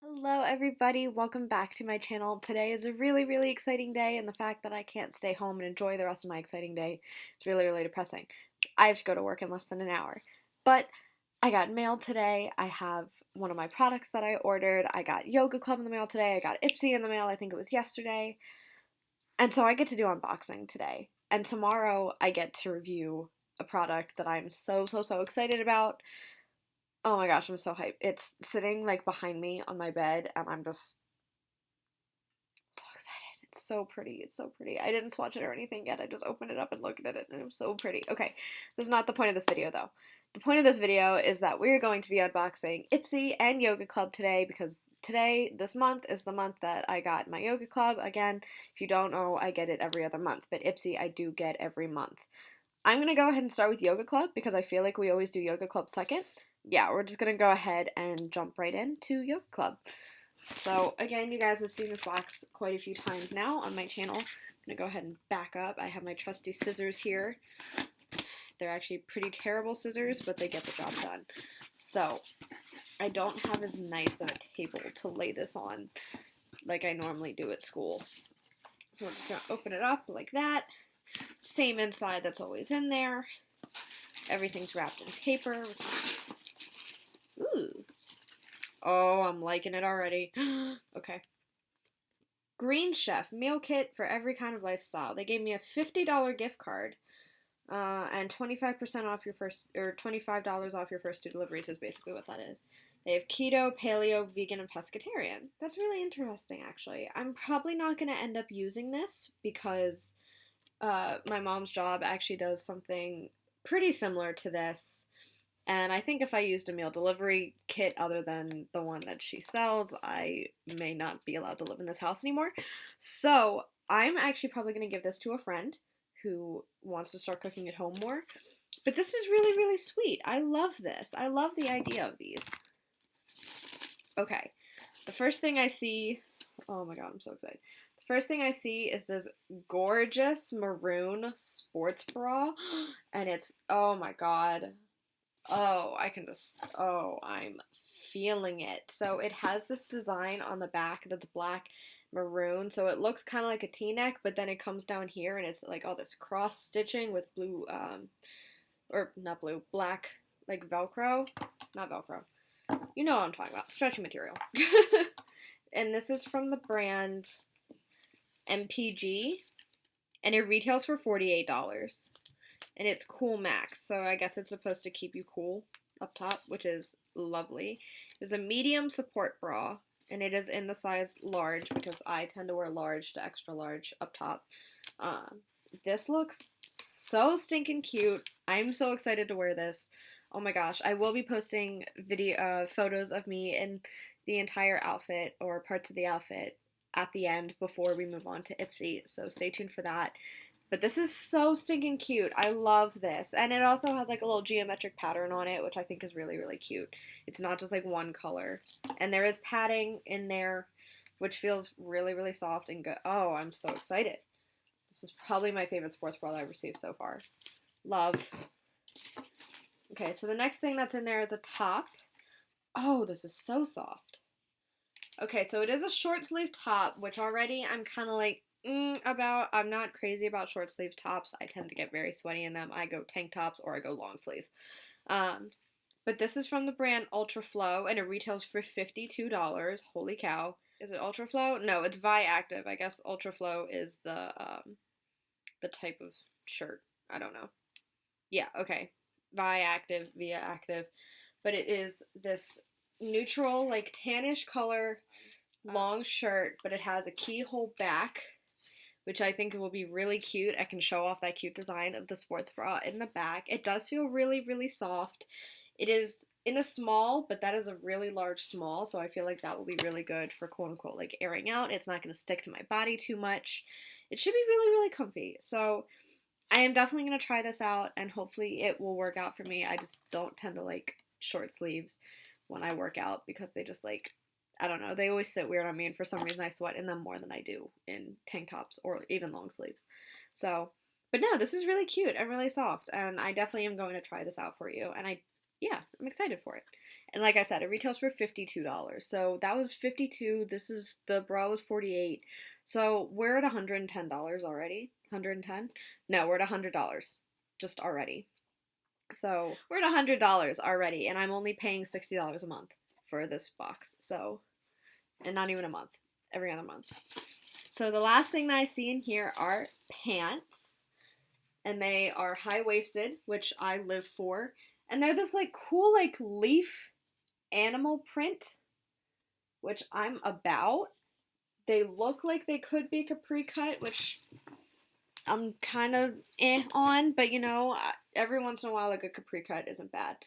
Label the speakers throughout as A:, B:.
A: Hello everybody, welcome back to my channel. Today is a really exciting day, and the fact that I can't stay home and enjoy the rest of my exciting day is really depressing. I have to go to work in less than an hour. But I got mail today. I have one of my products that I ordered. I got Yoga Club in the mail today. I got Ipsy in the mail, I think it was yesterday. And so I get to do unboxing today. And tomorrow I get to review a product that I'm so excited about. Oh my gosh, I'm so hyped. It's sitting like behind me on my bed, and I'm just so excited. It's so pretty. It's so pretty. I didn't swatch it or anything yet. I just opened it up and looked at it, and it was so pretty. Okay, this is not the point of this video, though. The point of this video is that we're going to be unboxing Ipsy and Yoga Club today, because today, this month, is the month that I got my Yoga Club. Again, if you don't know, I get it every other month, but Ipsy I do get every month. I'm going to go ahead and start with Yoga Club, because I feel like we always do Yoga Club second. Yeah, we're just going to go ahead and jump right into Yoga Club. So again, you guys have seen this box quite a few times now on my channel. I'm going to go ahead and back up. I have my trusty scissors here. They're actually pretty terrible scissors, but they get the job done. So I don't have as nice of a table to lay this on like I normally do at school. So we're just going to open it up like that. Same inside that's always in there. Everything's wrapped in paper. Ooh. Oh, I'm liking it already. Okay. Green Chef meal kit for every kind of lifestyle. They gave me a $50 gift card and 25% off your first, or $25 off your first two deliveries is basically what that is. They have keto, paleo, vegan, and pescatarian. That's really interesting, actually. I'm probably not going to end up using this because my mom's job actually does something pretty similar to this. And I think if I used a meal delivery kit other than the one that she sells, I may not be allowed to live in this house anymore. So I'm actually probably going to give this to a friend who wants to start cooking at home more. But this is really sweet. I love this. I love the idea of these. Okay, the first thing I see, oh my god, I'm so excited. The first thing I see is this gorgeous maroon sports bra, and it's, oh my god. Oh, I can just, oh, I'm feeling it. So it has this design on the back that's black maroon. So it looks kind of like a t-neck, but then it comes down here and it's like all this cross stitching with blue, or not blue, black, like Velcro. Not Velcro. You know what I'm talking about. Stretchy material. And this is from the brand MPG. And it retails for $48. And it's Cool Max, so I guess it's supposed to keep you cool up top, which is lovely. It's a medium support bra, and it is in the size large because I tend to wear large to extra large up top. This looks so stinking cute. I'm so excited to wear this. Oh my gosh, I will be posting video photos of me in the entire outfit or parts of the outfit at the end before we move on to Ipsy, so stay tuned for that. But this is so stinking cute. I love this. And it also has like a little geometric pattern on it, which I think is really cute. It's not just like one color. And there is padding in there, which feels really soft and good. Oh, I'm so excited. This is probably my favorite sports bra I've received so far. Love. Okay, so the next thing that's in there is a top. Oh, this is so soft. Okay, so it is a short sleeve top, which already I'm kind of like, about. I'm not crazy about short sleeve tops. I tend to get very sweaty in them. I go tank tops or I go long sleeve. Um, but this is from the brand Ultra Flow, and it retails for $52. Holy cow. Is it Ultra Flow? No, it's Viactive. I guess Ultra Flow is the type of shirt. I don't know. Yeah, okay. Viactive, Via Active. But it is this neutral, like tannish color long shirt, but it has a keyhole back, which I think will be really cute. I can show off that cute design of the sports bra in the back. It does feel really soft. It is in a small, but that is a really large small, so I feel like that will be really good for quote unquote like airing out. It's not going to stick to my body too much. It should be really comfy. So I am definitely going to try this out, and hopefully it will work out for me. I just don't tend to like short sleeves when I work out because they just like, I don't know, they always sit weird on me, and for some reason I sweat in them more than I do in tank tops or even long sleeves. So, but no, this is really cute and really soft, and I definitely am going to try this out for you. And I yeah, I'm excited for it. And like I said, it retails for $52. So that was 52. This is the bra was 48. So we're at $110 already. 110? No, we're at $100 just already. So we're at $100 already, and I'm only paying $60 a month for this box. So, and not even a month, every other month. So the last thing that I see in here are pants, and they are high waisted, which I live for. And they're this like cool like leaf animal print, which I'm about. They look like they could be capri cut, which I'm kind of on, but you know, every once in a while, like a capri cut isn't bad.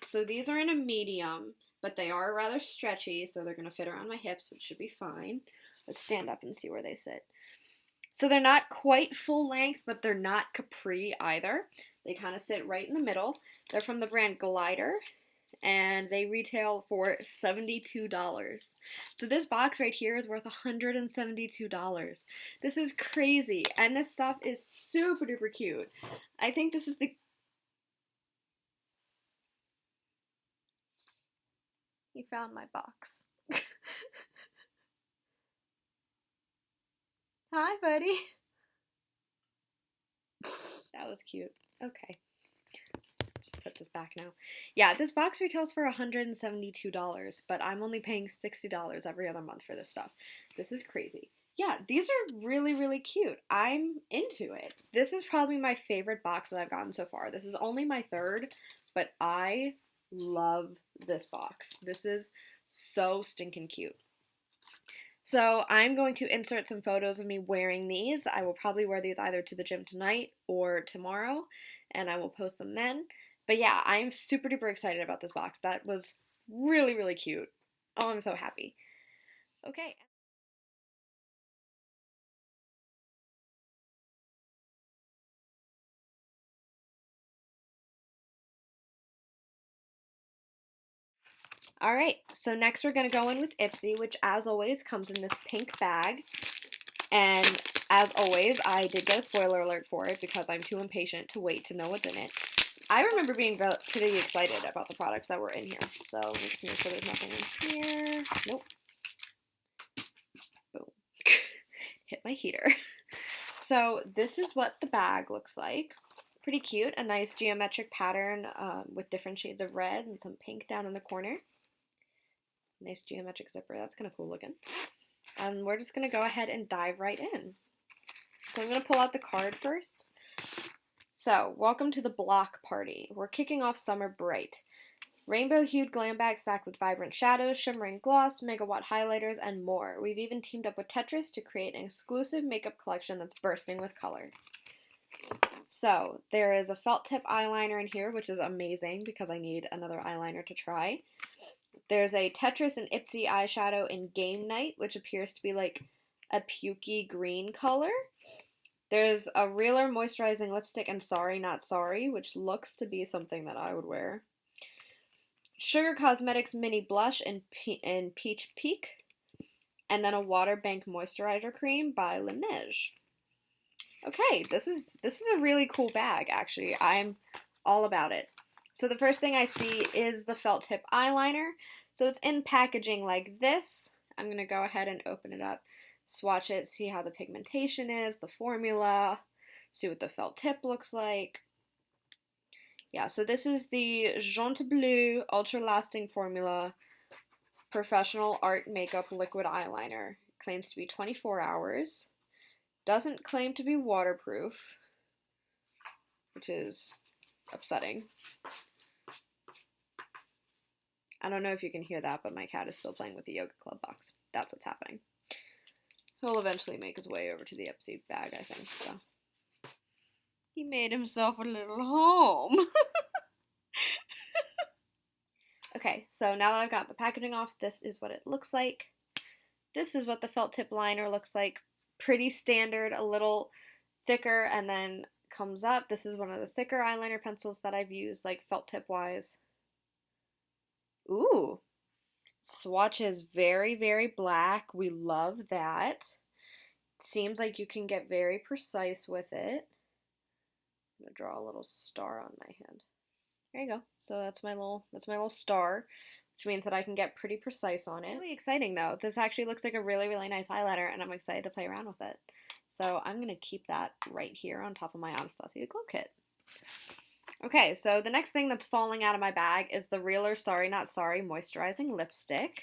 A: So these are in a medium, but they are rather stretchy, so they're gonna fit around my hips, which should be fine. Let's stand up and see where they sit. So they're not quite full length, but they're not capri either. They kind of sit right in the middle. They're from the brand Glider, and they retail for $72. So this box right here is worth $172. This is crazy, and this stuff is super duper cute. I think this is the... He found my box. Hi, buddy. That was cute. Okay. Let's put this back now. Yeah, this box retails for $172, but I'm only paying $60 every other month for this stuff. This is crazy. Yeah, these are really, really cute. I'm into it. This is probably my favorite box that I've gotten so far. This is only my third, but I love this box. This is so stinking cute. So I'm going to insert some photos of me wearing these. I will probably wear these either to the gym tonight or tomorrow, and I will post them then. But yeah, I'm super duper excited about this box. That was really, really cute. Oh, I'm so happy. Okay. All right, so next we're going to go in with Ipsy, which as always comes in this pink bag. And as always, I did get a spoiler alert for it because I'm too impatient to wait to know what's in it. I remember being pretty excited about the products that were in here. So let's make sure there's nothing in here. Nope. Boom. Hit my heater. So this is what the bag looks like. Pretty cute. A nice geometric pattern with different shades of red and some pink down in the corner. Nice geometric zipper. That's kind of cool looking. And we're just going to go ahead and dive right in. So I'm going to pull out the card first. So, welcome to the block party. We're kicking off summer bright. Rainbow-hued glam bags stacked with vibrant shadows, shimmering gloss, megawatt highlighters, and more. We've even teamed up with Tetris to create an exclusive makeup collection that's bursting with color. So, there is a felt tip eyeliner in here, which is amazing because I need another eyeliner to try. There's a Tetris and Ipsy eyeshadow in Game Night, which appears to be like a pukey green color. There's a Realer moisturizing lipstick and Sorry Not Sorry, which looks to be something that I would wear. Sugar Cosmetics mini blush in Peach Peak. And then a Water Bank moisturizer cream by Laneige. Okay, this is a really cool bag, actually. I'm all about it. So the first thing I see is the felt tip eyeliner. So it's in packaging like this. I'm going to go ahead and open it up, swatch it, see how the pigmentation is, the formula, see what the felt tip looks like. Yeah, so this is the Jaunty Bleu Ultra Lasting Formula Professional Art Makeup Liquid Eyeliner. Claims to be 24 hours. Doesn't claim to be waterproof, which is upsetting. I don't know if you can hear that, but my cat is still playing with the Yoga Club box. That's what's happening. He'll eventually make his way over to the Ipsy bag, I think, so. He made himself a little home. Okay, so now that I've got the packaging off, this is what it looks like. This is what the felt tip liner looks like. Pretty standard, a little thicker, and then comes up. This is one of the thicker eyeliner pencils that I've used, like felt tip wise. Ooh, swatch is very, very black. We love that. Seems like you can get very precise with it. I'm going to draw a little star on my hand. There you go. So that's my little star, which means that I can get pretty precise on it. Really exciting though. This actually looks like a really, really nice highlighter, and I'm excited to play around with it. So I'm gonna keep that right here on top of my Anastasia Glow Kit. Okay, so the next thing that's falling out of my bag is the Realer Sorry Not Sorry Moisturizing Lipstick.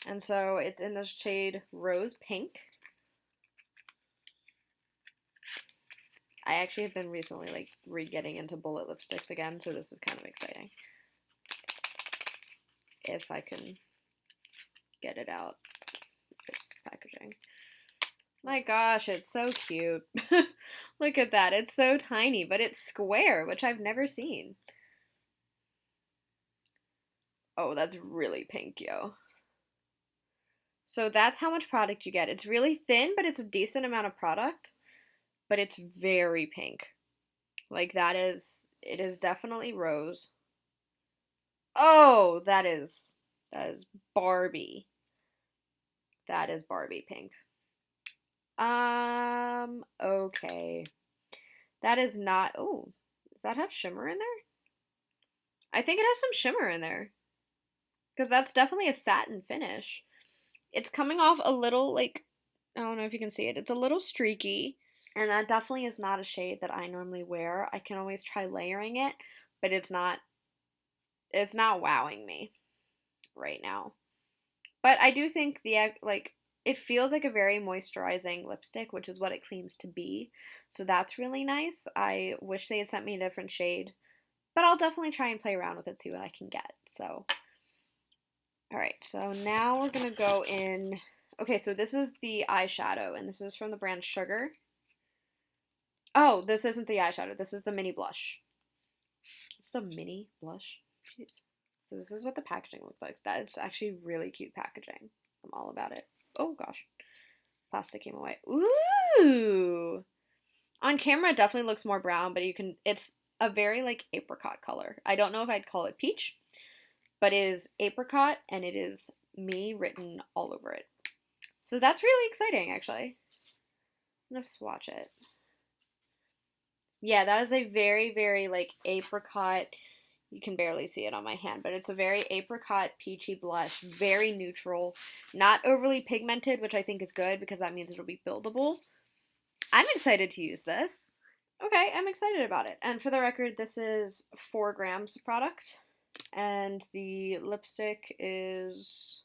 A: And so it's in the shade Rose Pink. I actually have been recently like re-getting into bullet lipsticks again, so this is kind of exciting. If I can get it out, this packaging. My gosh, it's so cute. Look at that. It's so tiny, but it's square, which I've never seen. Oh, that's really pink, yo. So that's how much product you get. It's really thin, but it's a decent amount of product, but it's very pink. Like it is definitely rose. Oh, that is Barbie. That is Barbie pink. Okay. That is not, oh, does that have shimmer in there? I think it has some shimmer in there. Because that's definitely a satin finish. It's coming off a little, like, I don't know if you can see it. It's a little streaky. And that definitely is not a shade that I normally wear. I can always try layering it, but it's not wowing me right now. But I do think like it feels like a very moisturizing lipstick, which is what it claims to be. So that's really nice. I wish they had sent me a different shade, but I'll definitely try and play around with it, see what I can get. So, all right. So now we're going to go in. Okay, so this is the eyeshadow, and this is from the brand Sugar. Oh, this isn't the eyeshadow. This is the mini blush. This is a mini blush. Jeez. So this is what the packaging looks like. That's actually really cute packaging. I'm all about it. Oh gosh. Plastic came away. Ooh. On camera it definitely looks more brown, but it's a very like apricot color. I don't know if I'd call it peach, but it is apricot and it is me written all over it. So that's really exciting actually. I'm gonna swatch it. Yeah, that is a very, very like apricot. You can barely see it on my hand, but it's a very apricot peachy blush, very neutral, not overly pigmented, which I think is good because that means it'll be buildable. I'm excited to use this. Okay, I'm excited about it. And for the record, this is 4 grams of product, and the lipstick is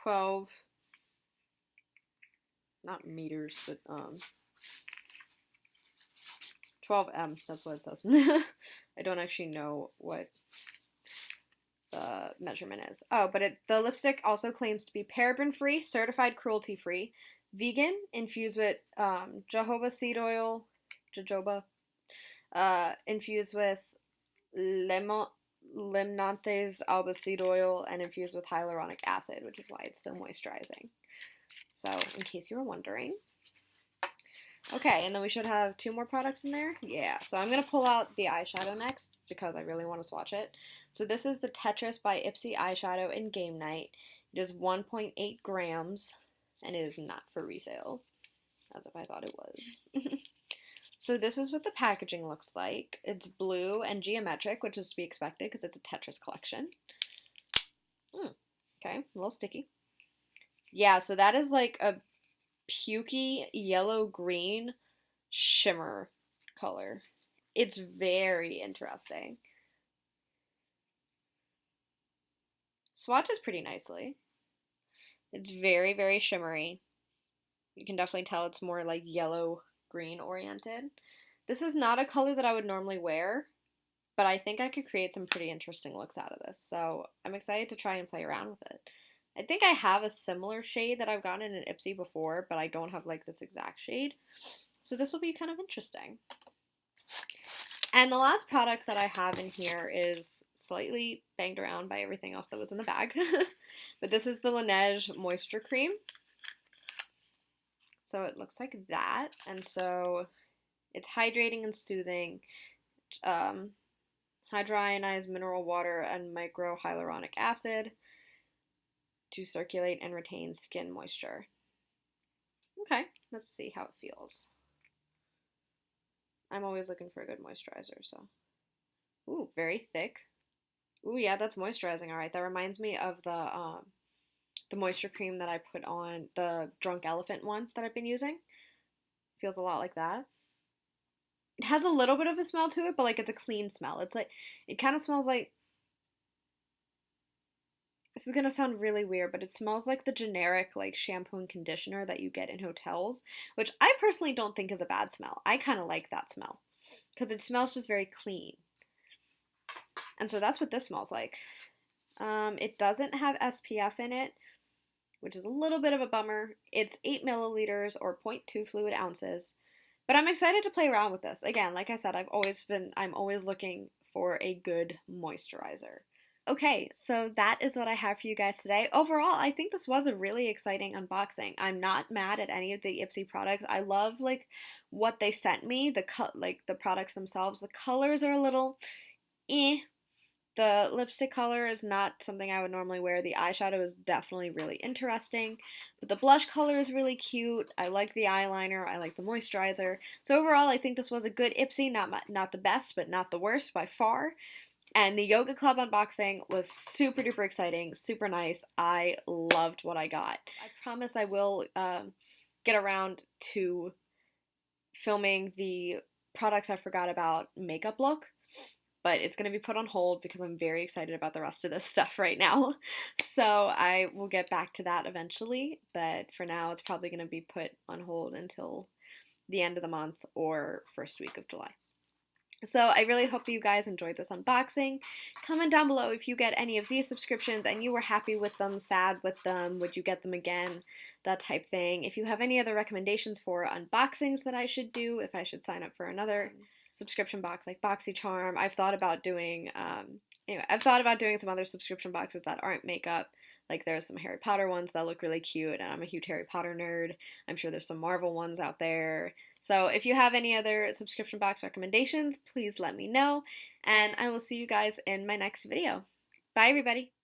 A: 12, not meters, but 12 that's what it says. I don't actually know what the measurement is. Oh, but the lipstick also claims to be paraben free, certified cruelty free, vegan, infused with jojoba seed oil, jojoba, infused with limnanthes alba seed oil, and infused with hyaluronic acid, which is why it's so moisturizing. So, in case you were wondering. Okay, and then we should have 2 more products in there. Yeah, so I'm going to pull out the eyeshadow next because I really want to swatch it. So this is the Tetris by Ipsy eyeshadow in Game Night. It is 1.8 grams, and it is not for resale, as if I thought it was. So this is what the packaging looks like. It's blue and geometric, which is to be expected because it's a Tetris collection. Okay, a little sticky. Yeah, so that is like a pukey yellow-green shimmer color. It's very interesting. Swatches pretty nicely. It's very, very shimmery. You can definitely tell it's more like yellow-green oriented. This is not a color that I would normally wear, but I think I could create some pretty interesting looks out of this. So I'm excited to try and play around with it. I think I have a similar shade that I've gotten in Ipsy before, but I don't have like this exact shade. So this will be kind of interesting. And the last product that I have in here is slightly banged around by everything else that was in the bag. But this is the Laneige Moisture Cream. So it looks like that. And so it's hydrating and soothing. Hydroionized mineral water and micro hyaluronic acid to circulate and retain skin moisture. Okay, let's see how it feels. I'm always looking for a good moisturizer, so. Ooh, very thick. Ooh, yeah, that's moisturizing. All right, that reminds me of the moisture cream that I put on, the Drunk Elephant one that I've been using. Feels a lot like that. It has a little bit of a smell to it, but like it's a clean smell. It's like it kind of smells like, this is gonna sound really weird, but it smells like the generic like shampoo and conditioner that you get in hotels, which I personally don't think is a bad smell. I kind of like that smell because it smells just very clean. And so that's what this smells like. It doesn't have SPF in it, which is a little bit of a bummer. It's 8 milliliters or zero point 0.2 fluid ounces. But I'm excited to play around with this. Again, like I said, I'm always looking for a good moisturizer. Okay, so that is what I have for you guys today. Overall, I think this was a really exciting unboxing. I'm not mad at any of the Ipsy products. I love like what they sent me, like the products themselves. The colors are a little eh. The lipstick color is not something I would normally wear. The eyeshadow is definitely really interesting. But the blush color is really cute. I like the eyeliner. I like the moisturizer. So overall, I think this was a good Ipsy. Not the best, but not the worst by far. And the Yoga Club unboxing was super duper exciting, super nice. I loved what I got. I promise I will get around to filming the products I forgot about makeup look, but it's going to be put on hold because I'm very excited about the rest of this stuff right now. So I will get back to that eventually, but for now it's probably going to be put on hold until the end of the month or first week of July. So I really hope that you guys enjoyed this unboxing. Comment down below if you get any of these subscriptions and you were happy with them, sad with them, would you get them again, that type thing. If you have any other recommendations for unboxings that I should do, if I should sign up for another subscription box like BoxyCharm. I've thought about doing some other subscription boxes that aren't makeup. Like there's some Harry Potter ones that look really cute, and I'm a huge Harry Potter nerd. I'm sure there's some Marvel ones out there. So if you have any other subscription box recommendations, please let me know, and I will see you guys in my next video. Bye, everybody!